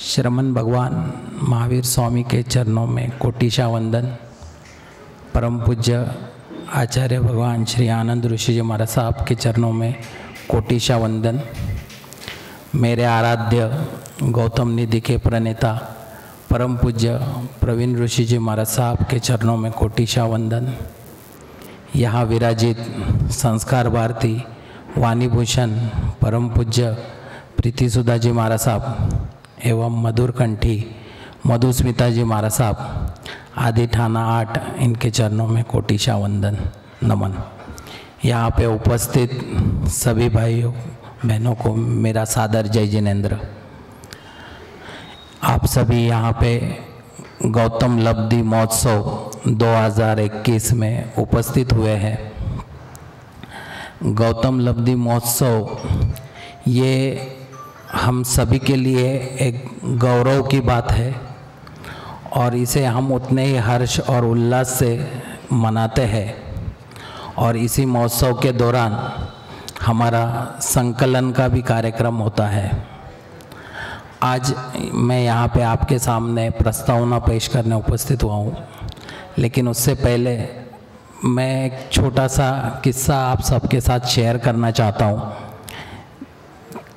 श्रमण भगवान महावीर स्वामी के चरणों में कोटिशा वंदन। परम पूज्य आचार्य भगवान श्री आनंद ऋषि जी महाराज साहब के चरणों में कोटिशा वंदन। मेरे आराध्य गौतम निधि के प्रणेता परम पूज्य प्रवीण ऋषि जी महाराज साहब के चरणों में कोटिशा वंदन। यहाँ विराजित संस्कार भारती वाणी भूषण परम पूज्य प्रीति सुधा जी महाराज साहब एवं मधुर कंठी मधुस्मिता जी महाराज साहब आदि थाना 8 इनके चरणों में कोटिशा वंदन नमन। यहाँ पे उपस्थित सभी भाइयों बहनों को मेरा सादर जय जिनेन्द्र। आप सभी यहाँ पे गौतम लब्धि महोत्सव 2021 में उपस्थित हुए हैं। गौतम लब्धि महोत्सव ये हम सभी के लिए एक गौरव की बात है और इसे हम उतने ही हर्ष और उल्लास से मनाते हैं। और इसी महोत्सव के दौरान हमारा संकलन का भी कार्यक्रम होता है। आज मैं यहाँ पे आपके सामने प्रस्तावना पेश करने उपस्थित हुआ हूँ, लेकिन उससे पहले मैं एक छोटा सा किस्सा आप सबके साथ शेयर करना चाहता हूँ।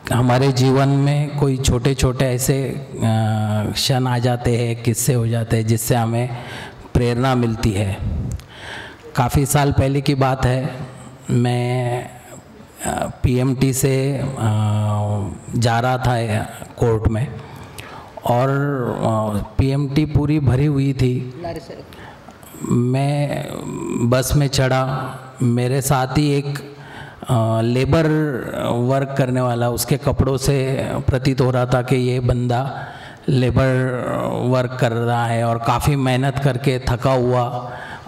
हमारे जीवन में कोई छोटे छोटे ऐसे क्षण आ जाते हैं, किस्से हो जाते हैं जिससे हमें प्रेरणा मिलती है। काफ़ी साल पहले की बात है, मैं पीएमटी से जा रहा था कोर्ट में और पीएमटी पूरी भरी हुई थी। मैं बस में चढ़ा, मेरे साथ ही एक लेबर वर्क करने वाला, उसके कपड़ों से प्रतीत हो रहा था कि ये बंदा लेबर वर्क कर रहा है और काफ़ी मेहनत करके थका हुआ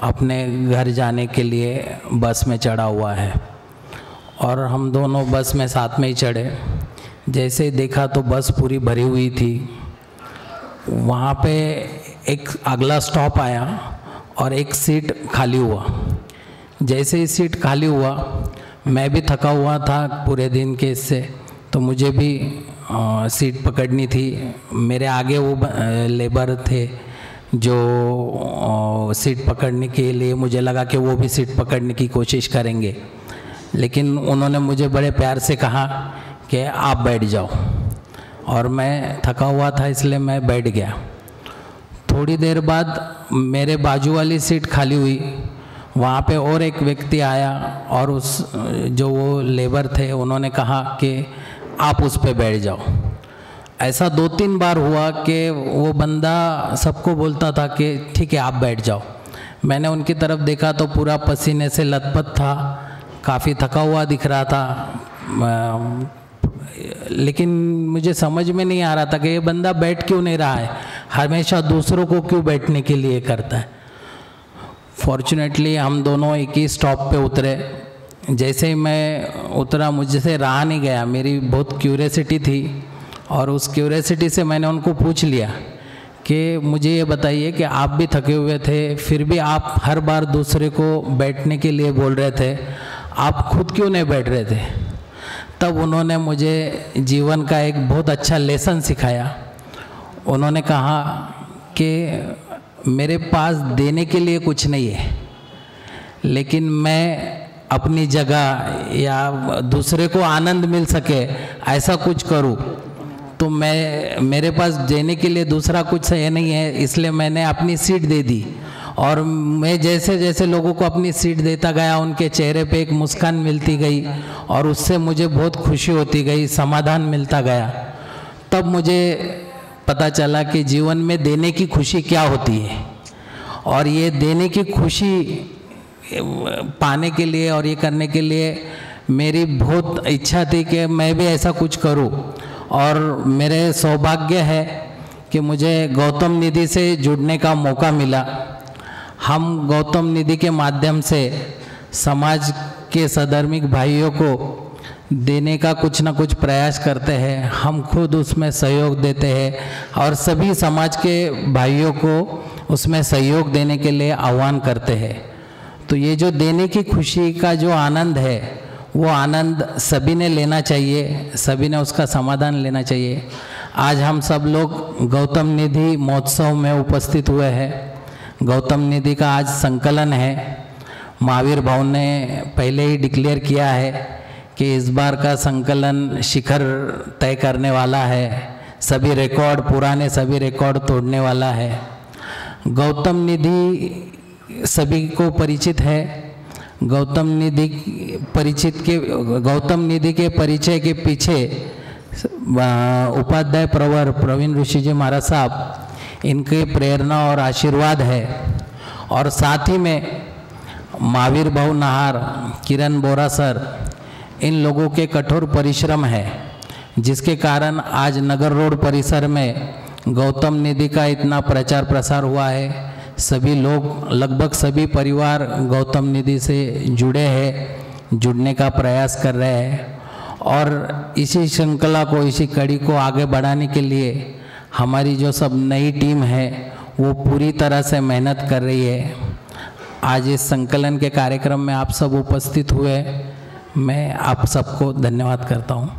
अपने घर जाने के लिए बस में चढ़ा हुआ है। और हम दोनों बस में साथ में ही चढ़े। जैसे ही देखा तो बस पूरी भरी हुई थी। वहाँ पे एक अगला स्टॉप आया और एक सीट खाली हुआ। जैसे ही सीट खाली हुआ, मैं भी थका हुआ था पूरे दिन के इससे, तो मुझे भी सीट पकड़नी थी। मेरे आगे वो लेबर थे जो सीट पकड़ने के लिए, मुझे लगा कि वो भी सीट पकड़ने की कोशिश करेंगे, लेकिन उन्होंने मुझे बड़े प्यार से कहा कि आप बैठ जाओ। और मैं थका हुआ था इसलिए मैं बैठ गया। थोड़ी देर बाद मेरे बाजू वाली सीट खाली हुई। वहाँ पे और एक व्यक्ति आया और उस जो वो लेबर थे उन्होंने कहा कि आप उस पे बैठ जाओ। ऐसा 2-3 बार हुआ कि वो बंदा सबको बोलता था कि ठीक है आप बैठ जाओ। मैंने उनकी तरफ देखा तो पूरा पसीने से लथपथ था, काफ़ी थका हुआ दिख रहा था, लेकिन मुझे समझ में नहीं आ रहा था कि ये बंदा बैठ क्यों नहीं रहा है, हमेशा दूसरों को क्यों बैठने के लिए करता है। फॉर्चुनेटली हम दोनों एक ही स्टॉप पे उतरे। जैसे ही मैं उतरा मुझसे रहा नहीं गया, मेरी बहुत क्यूरियोसिटी थी और उस क्यूरियोसिटी से मैंने उनको पूछ लिया कि मुझे ये बताइए कि आप भी थके हुए थे, फिर भी आप हर बार दूसरे को बैठने के लिए बोल रहे थे, आप खुद क्यों नहीं बैठ रहे थे। तब उन्होंने मुझे जीवन का एक बहुत अच्छा लेसन सिखाया। उन्होंने कहा कि मेरे पास देने के लिए कुछ नहीं है, लेकिन मैं अपनी जगह या दूसरे को आनंद मिल सके ऐसा कुछ करूं, तो मेरे पास देने के लिए दूसरा कुछ है नहीं है, इसलिए मैंने अपनी सीट दे दी। और मैं जैसे जैसे लोगों को अपनी सीट देता गया, उनके चेहरे पे एक मुस्कान मिलती गई और उससे मुझे बहुत खुशी होती गई, समाधान मिलता गया। तब मुझे पता चला कि जीवन में देने की खुशी क्या होती है। और ये देने की खुशी पाने के लिए और ये करने के लिए मेरी बहुत इच्छा थी कि मैं भी ऐसा कुछ करूं। और मेरे सौभाग्य है कि मुझे गौतम निधि से जुड़ने का मौका मिला। हम गौतम निधि के माध्यम से समाज के सधर्मिक भाइयों को देने का कुछ ना कुछ प्रयास करते हैं। हम खुद उसमें सहयोग देते हैं और सभी समाज के भाइयों को उसमें सहयोग देने के लिए आह्वान करते हैं। तो ये जो देने की खुशी का जो आनंद है, वो आनंद सभी ने लेना चाहिए, सभी ने उसका समाधान लेना चाहिए। आज हम सब लोग गौतम निधि महोत्सव में उपस्थित हुए हैं। गौतम निधि का आज संकलन है। महावीर भवन ने पहले ही डिक्लेयर किया है कि इस बार का संकलन शिखर तय करने वाला है, सभी रिकॉर्ड, पुराने सभी रिकॉर्ड तोड़ने वाला है। गौतम निधि सभी को परिचित है। गौतम निधि के परिचय के पीछे उपाध्याय प्रवर प्रवीण ऋषि जी महाराज साहब, इनके प्रेरणा और आशीर्वाद है। और साथ ही में महावीर भाऊ नाहर, किरण बोरा सर, इन लोगों के कठोर परिश्रम है, जिसके कारण आज नगर रोड परिसर में गौतम निधि का इतना प्रचार प्रसार हुआ है। सभी लोग, लगभग सभी परिवार गौतम निधि से जुड़े हैं, जुड़ने का प्रयास कर रहे हैं। और इसी श्रृंखला को, इसी कड़ी को आगे बढ़ाने के लिए हमारी जो सब नई टीम है वो पूरी तरह से मेहनत कर रही है। आज इस संकलन के कार्यक्रम में आप सब उपस्थित हुए, मैं आप सबको धन्यवाद करता हूँ।